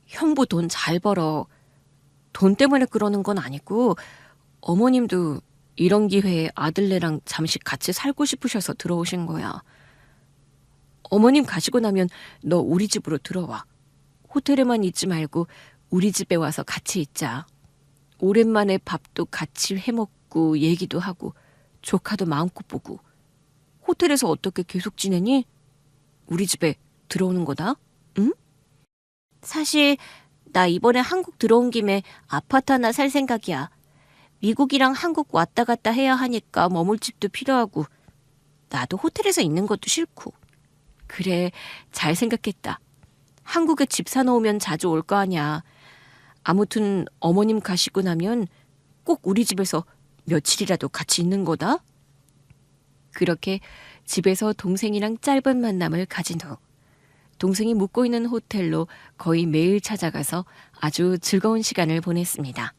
S1: 형부 돈 잘 벌어. 돈 때문에 그러는 건 아니고 어머님도 이런 기회에 아들네랑 잠시 같이 살고 싶으셔서 들어오신 거야. 어머님 가시고 나면 너 우리 집으로 들어와. 호텔에만 있지 말고 우리 집에 와서 같이 있자. 오랜만에 밥도 같이 해먹고 얘기도 하고 조카도 마음껏 보고. 호텔에서 어떻게 계속 지내니? 우리 집에 들어오는 거다? 응?
S2: 사실 나 이번에 한국 들어온 김에 아파트 하나 살 생각이야. 미국이랑 한국 왔다 갔다 해야 하니까 머물 집도 필요하고 나도 호텔에서 있는 것도 싫고.
S1: 그래, 잘 생각했다. 한국에 집 사놓으면 자주 올 거 아니야. 아무튼 어머님 가시고 나면 꼭 우리 집에서 며칠이라도 같이 있는 거다? 그렇게 집에서 동생이랑 짧은 만남을 가진 후 동생이 묵고 있는 호텔로 거의 매일 찾아가서 아주 즐거운 시간을 보냈습니다.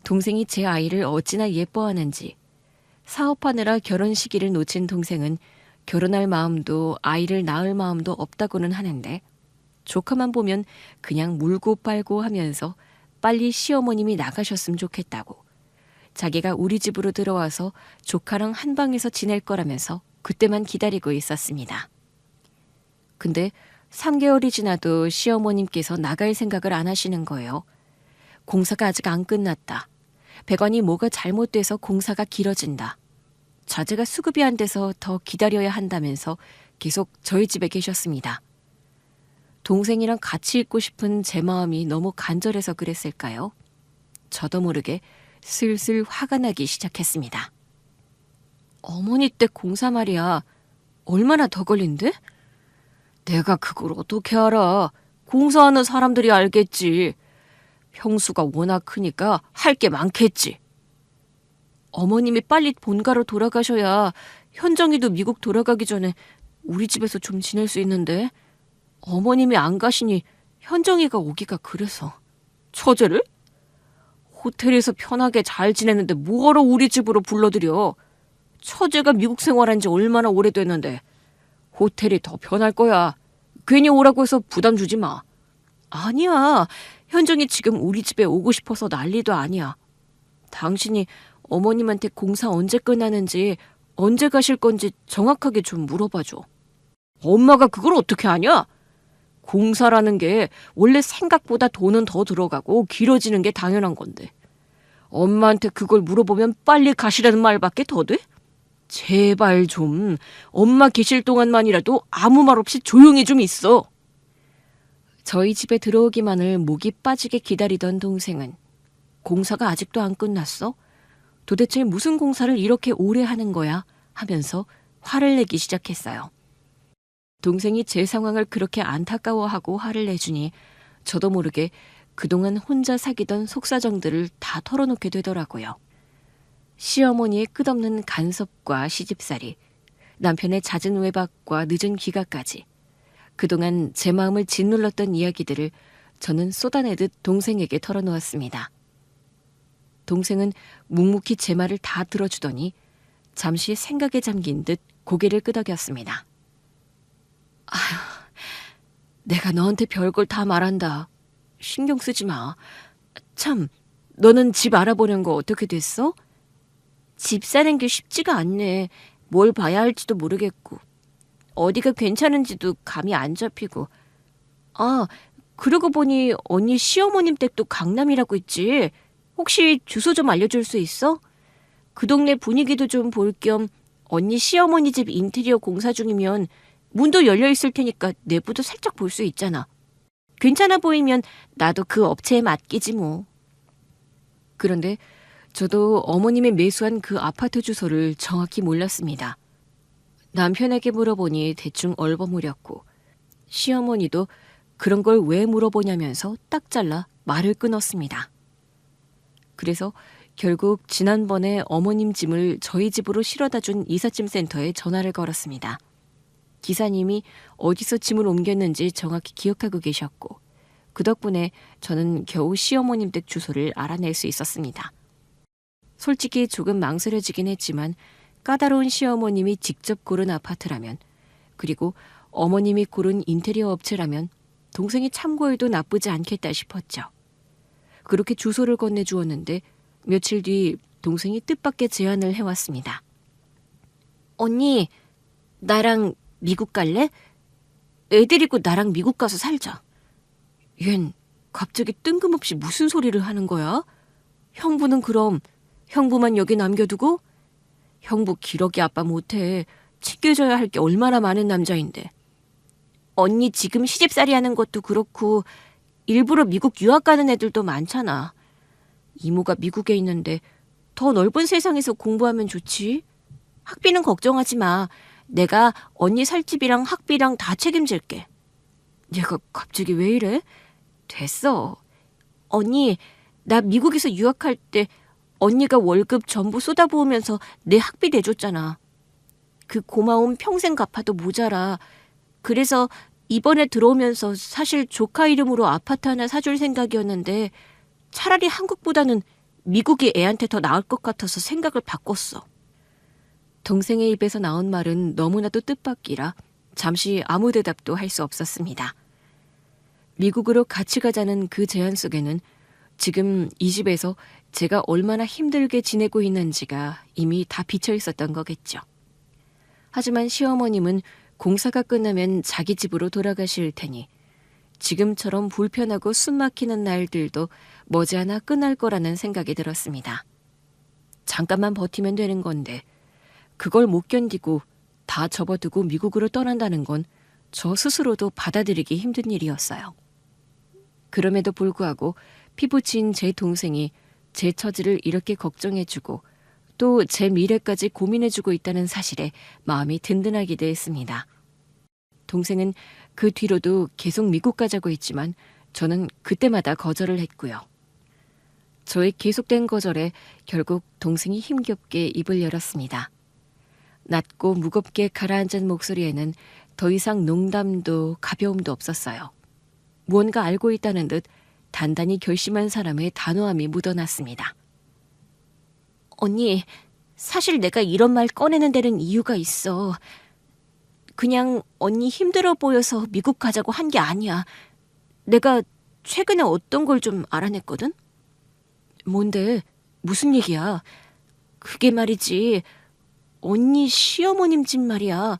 S1: 동생이 제 아이를 어찌나 예뻐하는지 사업하느라 결혼 시기를 놓친 동생은 결혼할 마음도 아이를 낳을 마음도 없다고는 하는데 조카만 보면 그냥 물고 빨고 하면서 빨리 시어머님이 나가셨으면 좋겠다고 자기가 우리 집으로 들어와서 조카랑 한 방에서 지낼 거라면서 그때만 기다리고 있었습니다. 근데 3개월이 지나도 시어머님께서 나갈 생각을 안 하시는 거예요. 공사가 아직 안 끝났다. 배관이 뭐가 잘못돼서 공사가 길어진다. 자재가 수급이 안 돼서 더 기다려야 한다면서 계속 저희 집에 계셨습니다. 동생이랑 같이 있고 싶은 제 마음이 너무 간절해서 그랬을까요? 저도 모르게 슬슬 화가 나기 시작했습니다. 어머니 댁 공사 말이야. 얼마나 더 걸린대? 내가 그걸 어떻게 알아? 공사하는 사람들이 알겠지. 평수가 워낙 크니까 할 게 많겠지. 어머님이 빨리 본가로 돌아가셔야 현정이도 미국 돌아가기 전에 우리 집에서 좀 지낼 수 있는데 어머님이 안 가시니 현정이가 오기가 그래서. 처제를? 호텔에서 편하게 잘 지내는데 뭐하러 우리 집으로 불러들여. 처제가 미국 생활한 지 얼마나 오래됐는데 호텔이 더 편할 거야. 괜히 오라고 해서 부담 주지 마. 아니야. 현정이 지금 우리 집에 오고 싶어서 난리도 아니야. 당신이 어머님한테 공사 언제 끝나는지 언제 가실 건지 정확하게 좀 물어봐줘. 엄마가 그걸 어떻게 아냐? 공사라는 게 원래 생각보다 돈은 더 들어가고 길어지는 게 당연한 건데 엄마한테 그걸 물어보면 빨리 가시라는 말밖에 더 돼? 제발 좀 엄마 계실 동안만이라도 아무 말 없이 조용히 좀 있어. 저희 집에 들어오기만을 목이 빠지게 기다리던 동생은 공사가 아직도 안 끝났어? 도대체 무슨 공사를 이렇게 오래 하는 거야? 하면서 화를 내기 시작했어요. 동생이 제 상황을 그렇게 안타까워하고 화를 내주니 저도 모르게 그동안 혼자 사귀던 속사정들을 다 털어놓게 되더라고요. 시어머니의 끝없는 간섭과 시집살이, 남편의 잦은 외박과 늦은 귀가까지 그동안 제 마음을 짓눌렀던 이야기들을 저는 쏟아내듯 동생에게 털어놓았습니다. 동생은 묵묵히 제 말을 다 들어주더니 잠시 생각에 잠긴 듯 고개를 끄덕였습니다. 아휴, 내가 너한테 별걸 다 말한다. 신경 쓰지 마. 참, 너는 집 알아보는 거 어떻게 됐어?
S2: 집 사는 게 쉽지가 않네. 뭘 봐야 할지도 모르겠고 어디가 괜찮은지도 감이 안 잡히고. 아, 그러고 보니 언니 시어머님 댁도 강남이라고 했지. 혹시 주소 좀 알려줄 수 있어? 그 동네 분위기도 좀 볼 겸 언니 시어머니 집 인테리어 공사 중이면 문도 열려 있을 테니까 내부도 살짝 볼 수 있잖아. 괜찮아 보이면 나도 그 업체에 맡기지 뭐.
S1: 그런데 저도 어머님이 매수한 그 아파트 주소를 정확히 몰랐습니다. 남편에게 물어보니 대충 얼버무렸고 시어머니도 그런 걸 왜 물어보냐면서 딱 잘라 말을 끊었습니다. 그래서 결국 지난번에 어머님 짐을 저희 집으로 실어다 준 이삿짐 센터에 전화를 걸었습니다. 기사님이 어디서 짐을 옮겼는지 정확히 기억하고 계셨고 그 덕분에 저는 겨우 시어머님 댁 주소를 알아낼 수 있었습니다. 솔직히 조금 망설여지긴 했지만 까다로운 시어머님이 직접 고른 아파트라면 그리고 어머님이 고른 인테리어 업체라면 동생이 참고해도 나쁘지 않겠다 싶었죠. 그렇게 주소를 건네주었는데 며칠 뒤 동생이 뜻밖의 제안을 해왔습니다.
S2: 언니, 나랑 미국 갈래? 애 데리고 나랑 미국 가서 살자.
S1: 얜 갑자기 뜬금없이 무슨 소리를 하는 거야? 형부는 그럼 형부만 여기 남겨두고? 형부 기러기 아빠 못해. 챙겨줘야 할 게 얼마나 많은 남자인데.
S2: 언니 지금 시집살이 하는 것도 그렇고 일부러 미국 유학 가는 애들도 많잖아.
S1: 이모가 미국에 있는데 더 넓은 세상에서 공부하면 좋지.
S2: 학비는 걱정하지 마. 내가 언니 살 집이랑 학비랑 다 책임질게.
S1: 얘가 갑자기 왜 이래? 됐어.
S2: 언니, 나 미국에서 유학할 때 언니가 월급 전부 쏟아부으면서 내 학비 내줬잖아. 그 고마움 평생 갚아도 모자라. 그래서 이번에 들어오면서 사실 조카 이름으로 아파트 하나 사줄 생각이었는데 차라리 한국보다는 미국이 애한테 더 나을 것 같아서 생각을 바꿨어.
S1: 동생의 입에서 나온 말은 너무나도 뜻밖이라 잠시 아무 대답도 할 수 없었습니다. 미국으로 같이 가자는 그 제안 속에는 지금 이 집에서 제가 얼마나 힘들게 지내고 있는지가 이미 다 비쳐 있었던 거겠죠. 하지만 시어머님은 공사가 끝나면 자기 집으로 돌아가실 테니 지금처럼 불편하고 숨막히는 날들도 머지않아 끝날 거라는 생각이 들었습니다. 잠깐만 버티면 되는 건데 그걸 못 견디고 다 접어두고 미국으로 떠난다는 건 저 스스로도 받아들이기 힘든 일이었어요. 그럼에도 불구하고 피부친 제 동생이 제 처지를 이렇게 걱정해주고 또 제 미래까지 고민해주고 있다는 사실에 마음이 든든하기도 했습니다. 동생은 그 뒤로도 계속 미국 가자고 했지만 저는 그때마다 거절을 했고요. 저의 계속된 거절에 결국 동생이 힘겹게 입을 열었습니다. 낮고 무겁게 가라앉은 목소리에는 더 이상 농담도 가벼움도 없었어요. 무언가 알고 있다는 듯 단단히 결심한 사람의 단호함이 묻어났습니다.
S2: 언니, 사실 내가 이런 말 꺼내는 데는 이유가 있어. 그냥 언니 힘들어 보여서 미국 가자고 한 게 아니야. 내가 최근에 어떤 걸 좀 알아냈거든?
S1: 뭔데? 무슨 얘기야?
S2: 그게 말이지. 언니 시어머님 집 말이야.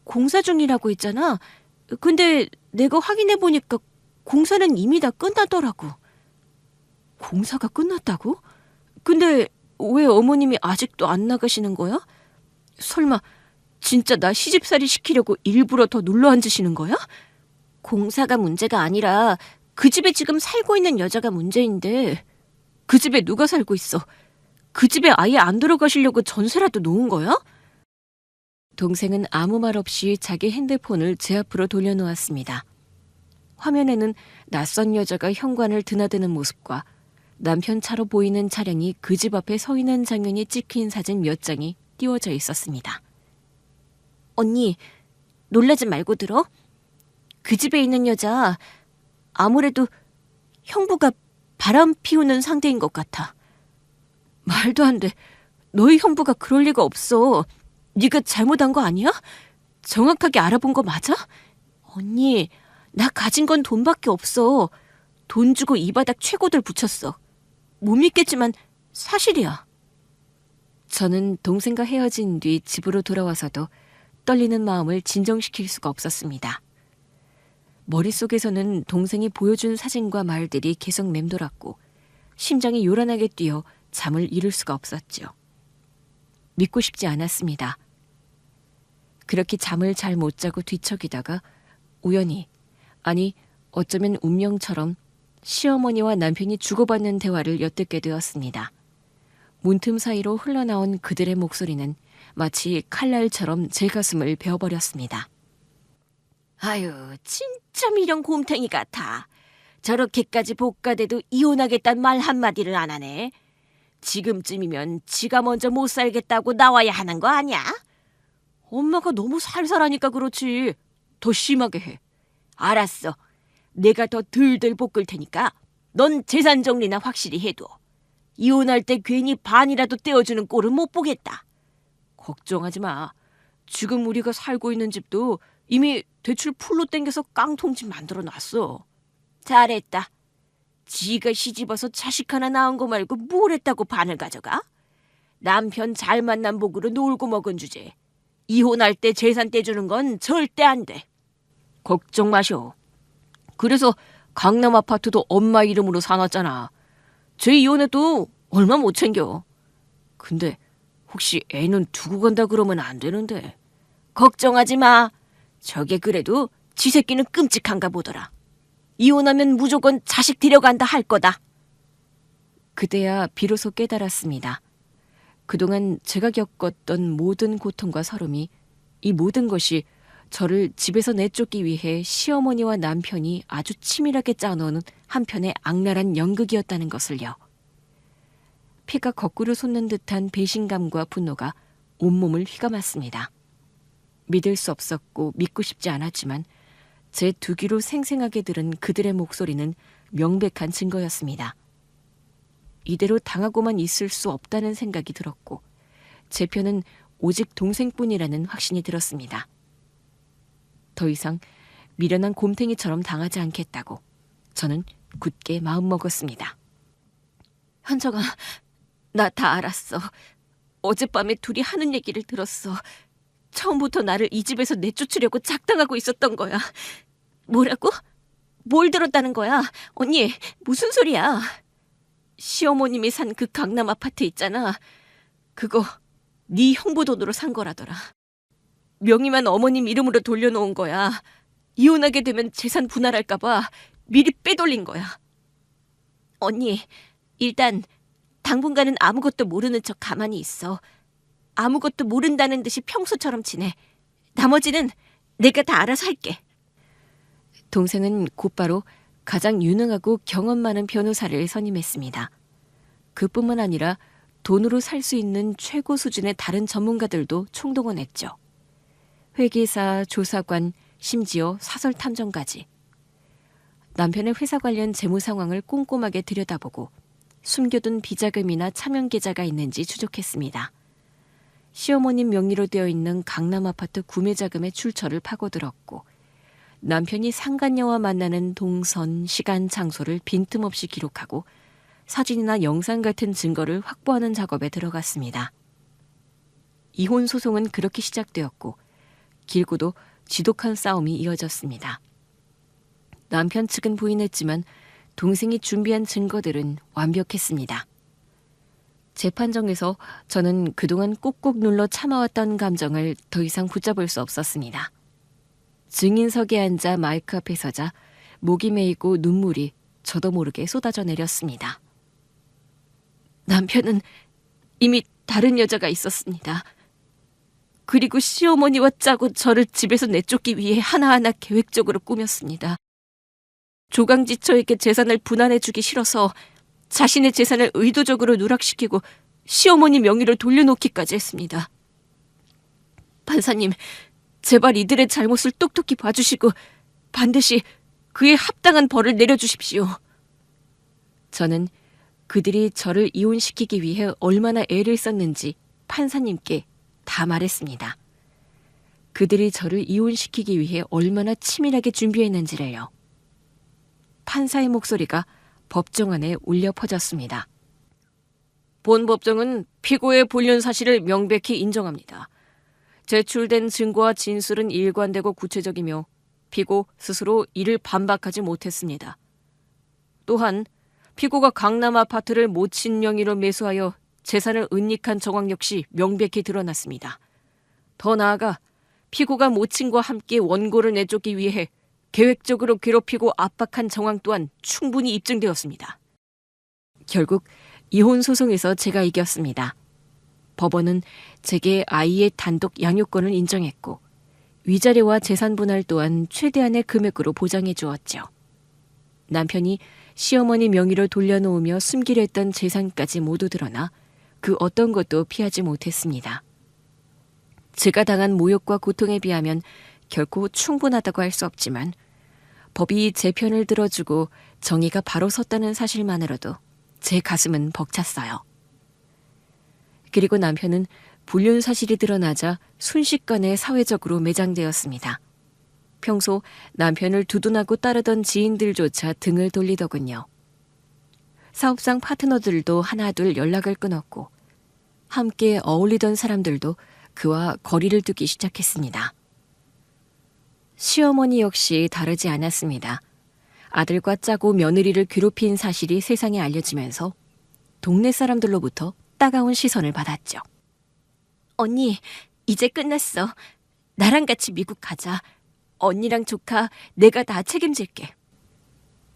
S2: 공사 중이라고 했잖아. 근데 내가 확인해보니까 공사는 이미 다 끝났더라고.
S1: 공사가 끝났다고? 근데 왜 어머님이 아직도 안 나가시는 거야? 설마 진짜 나 시집살이 시키려고 일부러 더 눌러 앉으시는 거야?
S2: 공사가 문제가 아니라 그 집에 지금 살고 있는 여자가 문제인데.
S1: 그 집에 누가 살고 있어? 그 집에 아예 안 들어가시려고 전세라도 놓은 거야? 동생은 아무 말 없이 자기 핸드폰을 제 앞으로 돌려놓았습니다. 화면에는 낯선 여자가 현관을 드나드는 모습과 남편 차로 보이는 차량이 그 집 앞에 서 있는 장면이 찍힌 사진 몇 장이 띄워져 있었습니다.
S2: 언니, 놀라지 말고 들어. 그 집에 있는 여자 아무래도 형부가 바람 피우는 상태인 것 같아.
S1: 말도 안 돼. 너희 형부가 그럴 리가 없어. 네가 잘못한 거 아니야? 정확하게 알아본 거 맞아?
S2: 언니, 나 가진 건 돈밖에 없어. 돈 주고 이 바닥 최고들 붙였어. 못 믿겠지만 사실이야.
S1: 저는 동생과 헤어진 뒤 집으로 돌아와서도 떨리는 마음을 진정시킬 수가 없었습니다. 머릿속에서는 동생이 보여준 사진과 말들이 계속 맴돌았고 심장이 요란하게 뛰어 잠을 이룰 수가 없었죠. 믿고 싶지 않았습니다. 그렇게 잠을 잘 못 자고 뒤척이다가 우연히, 아니 어쩌면 운명처럼 시어머니와 남편이 주고받는 대화를 엿듣게 되었습니다. 문틈 사이로 흘러나온 그들의 목소리는 마치 칼날처럼 제 가슴을 베어버렸습니다.
S2: 아유, 진짜 미련 곰탱이 같아. 저렇게까지 복가돼도 이혼하겠다는 말 한마디를 안 하네. 지금쯤이면 지가 먼저 못 살겠다고 나와야 하는 거 아니야?
S1: 엄마가 너무 살살하니까 그렇지. 더 심하게 해.
S2: 알았어. 내가 더 들들 볶을 테니까 넌 재산 정리나 확실히 해둬. 이혼할 때 괜히 반이라도 떼어주는 꼴은 못 보겠다.
S1: 걱정하지 마. 지금 우리가 살고 있는 집도 이미 대출 풀로 땡겨서 깡통집 만들어 놨어.
S2: 잘했다. 지가 시집와서 자식 하나 낳은 거 말고 뭘 했다고 반을 가져가? 남편 잘 만난 복으로 놀고 먹은 주제. 이혼할 때 재산 떼주는 건 절대 안 돼.
S1: 걱정 마셔. 그래서
S2: 강남 아파트도 엄마 이름으로 사놨잖아. 쟤 이혼해도 얼마 못 챙겨. 근데 혹시 애는 두고 간다 그러면 안 되는데. 걱정하지 마. 저게 그래도 지 새끼는 끔찍한가 보더라. 이혼하면 무조건 자식 데려간다 할 거다.
S1: 그때야 비로소 깨달았습니다. 그동안 제가 겪었던 모든 고통과 서름이, 이 모든 것이 저를 집에서 내쫓기 위해 시어머니와 남편이 아주 치밀하게 짜놓은 한편의 악랄한 연극이었다는 것을요. 피가 거꾸로 솟는 듯한 배신감과 분노가 온몸을 휘감았습니다. 믿을 수 없었고 믿고 싶지 않았지만 제 두 귀로 생생하게 들은 그들의 목소리는 명백한 증거였습니다. 이대로 당하고만 있을 수 없다는 생각이 들었고 제 편은 오직 동생뿐이라는 확신이 들었습니다. 더 이상 미련한 곰탱이처럼 당하지 않겠다고 저는 굳게 마음먹었습니다.
S2: 현정아, 나 다 알았어. 어젯밤에 둘이 하는 얘기를 들었어. 처음부터 나를 이 집에서 내쫓으려고 작당하고 있었던 거야. 뭐라고? 뭘 들었다는 거야? 언니, 무슨 소리야? 시어머님이 산 그 강남 아파트 있잖아. 그거 네 형부 돈으로 산 거라더라. 명의만 어머님 이름으로 돌려놓은 거야. 이혼하게 되면 재산 분할할까 봐 미리 빼돌린 거야. 언니, 일단 당분간은 아무것도 모르는 척 가만히 있어. 아무것도 모른다는 듯이 평소처럼 지내. 나머지는 내가 다 알아서 할게.
S1: 동생은 곧바로 가장 유능하고 경험 많은 변호사를 선임했습니다. 그뿐만 아니라 돈으로 살 수 있는 최고 수준의 다른 전문가들도 총동원했죠. 회계사, 조사관, 심지어 사설 탐정까지. 남편의 회사 관련 재무 상황을 꼼꼼하게 들여다보고 숨겨둔 비자금이나 차명 계좌가 있는지 추적했습니다. 시어머님 명의로 되어 있는 강남 아파트 구매 자금의 출처를 파고들었고 남편이 상간녀와 만나는 동선, 시간, 장소를 빈틈없이 기록하고 사진이나 영상 같은 증거를 확보하는 작업에 들어갔습니다. 이혼 소송은 그렇게 시작되었고 길고도 지독한 싸움이 이어졌습니다. 남편 측은 부인했지만 동생이 준비한 증거들은 완벽했습니다. 재판정에서 저는 그동안 꾹꾹 눌러 참아왔던 감정을 더 이상 붙잡을 수 없었습니다. 증인석에 앉아 마이크 앞에 서자 목이 메이고 눈물이 저도 모르게 쏟아져 내렸습니다.
S2: 남편은 이미 다른 여자가 있었습니다. 그리고 시어머니와 짜고 저를 집에서 내쫓기 위해 하나하나 계획적으로 꾸몄습니다. 조강지처에게 재산을 분할해주기 싫어서 자신의 재산을 의도적으로 누락시키고 시어머니 명의로 돌려놓기까지 했습니다. 판사님, 제발 이들의 잘못을 똑똑히 봐주시고 반드시 그에 합당한 벌을 내려주십시오.
S1: 저는 그들이 저를 이혼시키기 위해 얼마나 애를 썼는지 판사님께 다 말했습니다. 그들이 저를 이혼시키기 위해 얼마나 치밀하게 준비했는지를요. 판사의 목소리가 법정 안에 울려 퍼졌습니다.
S2: 본 법정은 피고의 불륜 사실을 명백히 인정합니다. 제출된 증거와 진술은 일관되고 구체적이며 피고 스스로 이를 반박하지 못했습니다. 또한 피고가 강남 아파트를 모친 명의로 매수하여 재산을 은닉한 정황 역시 명백히 드러났습니다. 더 나아가 피고가 모친과 함께 원고를 내쫓기 위해 계획적으로 괴롭히고 압박한 정황 또한 충분히 입증되었습니다.
S1: 결국 이혼 소송에서 제가 이겼습니다. 법원은 제게 아이의 단독 양육권을 인정했고 위자료와 재산 분할 또한 최대한의 금액으로 보장해 주었죠. 남편이 시어머니 명의로 돌려놓으며 숨기려 했던 재산까지 모두 드러나 그 어떤 것도 피하지 못했습니다. 제가 당한 모욕과 고통에 비하면 결코 충분하다고 할 수 없지만 법이 제 편을 들어주고 정의가 바로 섰다는 사실만으로도 제 가슴은 벅찼어요. 그리고 남편은 불륜 사실이 드러나자 순식간에 사회적으로 매장되었습니다. 평소 남편을 두둔하고 따르던 지인들조차 등을 돌리더군요. 사업상 파트너들도 하나둘 연락을 끊었고 함께 어울리던 사람들도 그와 거리를 두기 시작했습니다. 시어머니 역시 다르지 않았습니다. 아들과 짜고 며느리를 괴롭힌 사실이 세상에 알려지면서 동네 사람들로부터 따가운 시선을 받았죠.
S2: 언니, 이제 끝났어. 나랑 같이 미국 가자. 언니랑 조카 내가 다 책임질게.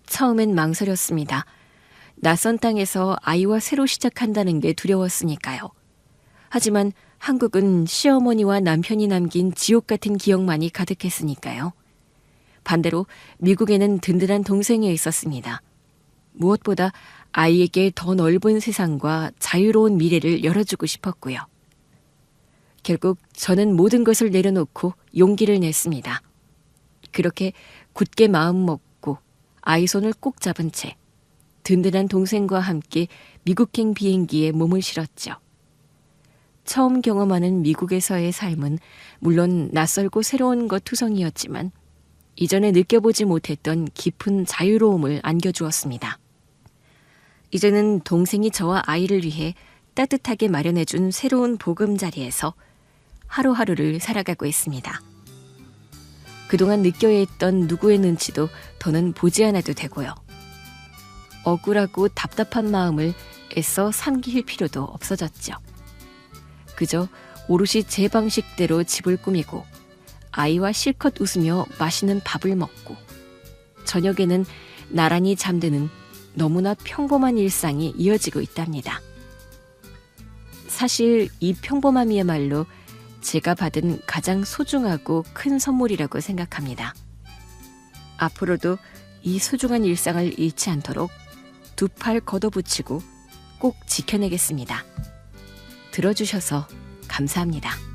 S1: 처음엔 망설였습니다. 낯선 땅에서 아이와 새로 시작한다는 게 두려웠으니까요. 하지만 한국은 시어머니와 남편이 남긴 지옥 같은 기억만이 가득했으니까요. 반대로 미국에는 든든한 동생이 있었습니다. 무엇보다 아이에게 더 넓은 세상과 자유로운 미래를 열어주고 싶었고요. 결국 저는 모든 것을 내려놓고 용기를 냈습니다. 그렇게 굳게 마음 먹고 아이 손을 꼭 잡은 채 든든한 동생과 함께 미국행 비행기에 몸을 실었죠. 처음 경험하는 미국에서의 삶은 물론 낯설고 새로운 것 투성이었지만 이전에 느껴보지 못했던 깊은 자유로움을 안겨주었습니다. 이제는 동생이 저와 아이를 위해 따뜻하게 마련해준 새로운 보금자리에서 하루하루를 살아가고 있습니다. 그동안 느껴야 했던 누구의 눈치도 더는 보지 않아도 되고요. 억울하고 답답한 마음을 애써 삼킬 필요도 없어졌죠. 그저 오롯이 제 방식대로 집을 꾸미고 아이와 실컷 웃으며 맛있는 밥을 먹고 저녁에는 나란히 잠드는 너무나 평범한 일상이 이어지고 있답니다. 사실 이 평범함이야말로 제가 받은 가장 소중하고 큰 선물이라고 생각합니다. 앞으로도 이 소중한 일상을 잃지 않도록 두 팔 걷어붙이고 꼭 지켜내겠습니다. 들어주셔서 감사합니다.